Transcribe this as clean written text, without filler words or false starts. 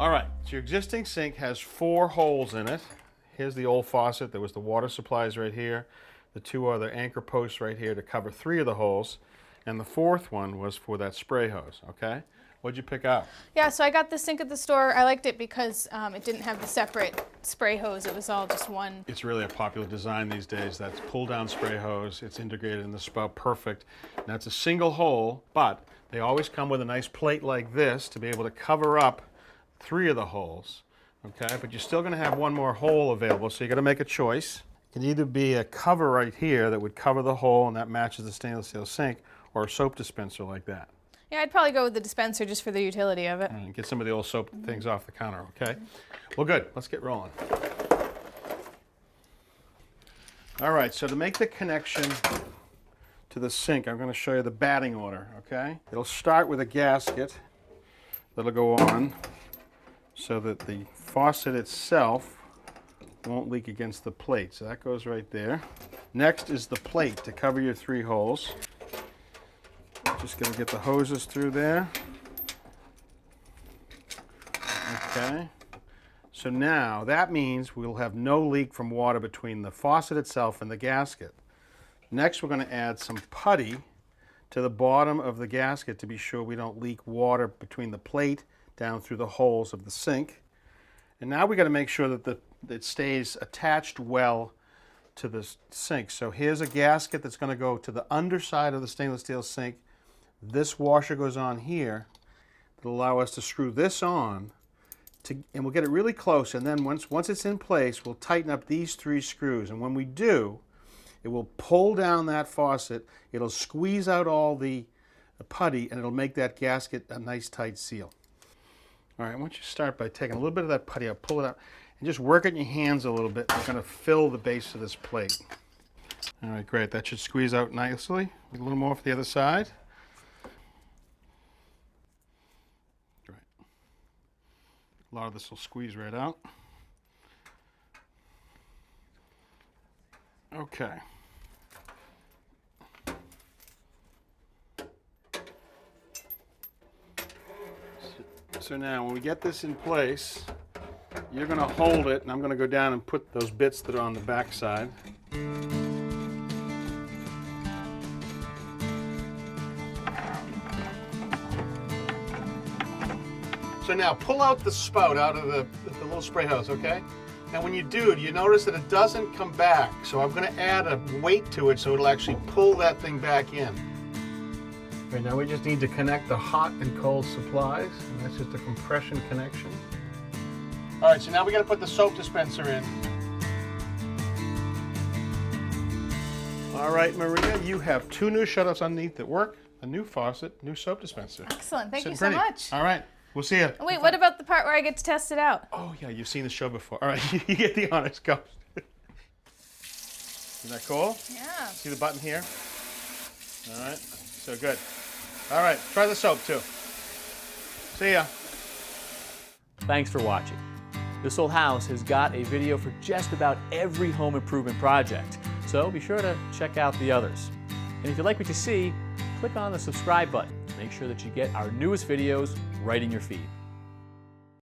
All right, so your existing sink has 4 holes in it. Here's the old faucet. There was the water supplies right here. The 2 other anchor posts right here to cover 3 of the holes. And the 4th one was for that spray hose, okay? What'd you pick out? Yeah, so I got this sink at the store. I liked it because it didn't have the separate spray hose. It was all just one. It's really a popular design these days. That's pull-down spray hose. It's integrated in the spout, perfect. Now it's a single hole, but they always come with a nice plate like this to be able to cover up 3 of the holes, okay? But you're still going to have 1 more hole available, so you got to make a choice. It can either be a cover right here that would cover the hole and that matches the stainless steel sink, or a soap dispenser like that. Yeah, I'd probably go with the dispenser just for the utility of it. And get some of the old soap things off the counter, okay? Well, good. Let's get rolling. All right, so to make the connection to the sink, I'm going to show you the batting order, okay? It'll start with a gasket that'll go on so that the faucet itself won't leak against the plate. So that goes right there. Next is the plate to cover your 3 holes. Just going to get the hoses through there. Okay. So now that means we'll have no leak from water between the faucet itself and the gasket. Next, we're going to add some putty to the bottom of the gasket to be sure we don't leak water between the plate down through the holes of the sink. And now we got to make sure that it stays attached well to the sink. So here's a gasket that's going to go to the underside of the stainless steel sink. This washer goes on here. It'll allow us to screw this on, and we'll get it really close. And then once it's in place, we'll tighten up these 3 screws. And when we do, it will pull down that faucet. It'll squeeze out all the putty, and it'll make that gasket a nice tight seal. All right, I want you to start by taking a little bit of that putty out, pull it out, and just work it in your hands a little bit. We're going to fill the base of this plate. All right, great. That should squeeze out nicely. A little more for the other side. Great. A lot of this will squeeze right out. Okay. So now when we get this in place, you're going to hold it, and I'm going to go down and put those bits that are on the back side. So now pull out the spout out of the little spray hose, okay? Now when you do notice that it doesn't come back. So I'm going to add a weight to it so it'll actually pull that thing back in. Right, now we just need to connect the hot and cold supplies, and that's just a compression connection. All right, so now we got to put the soap dispenser in. All right, Maria, you have 2 new shutoffs underneath that work, a new faucet, new soap dispenser. Excellent, thank you so Pretty. much. All right, we'll see you. Wait, what about the part where I get to test it out? Oh yeah, you've seen the show before. All right, you get the honors, go. Isn't that cool? Yeah. See the button here? All right, so good. All right, try the soap too. See ya. Thanks for watching. This Old House has got a video for just about every home improvement project, so be sure to check out the others. And if you like what you see, click on the subscribe button to make sure that you get our newest videos right in your feed.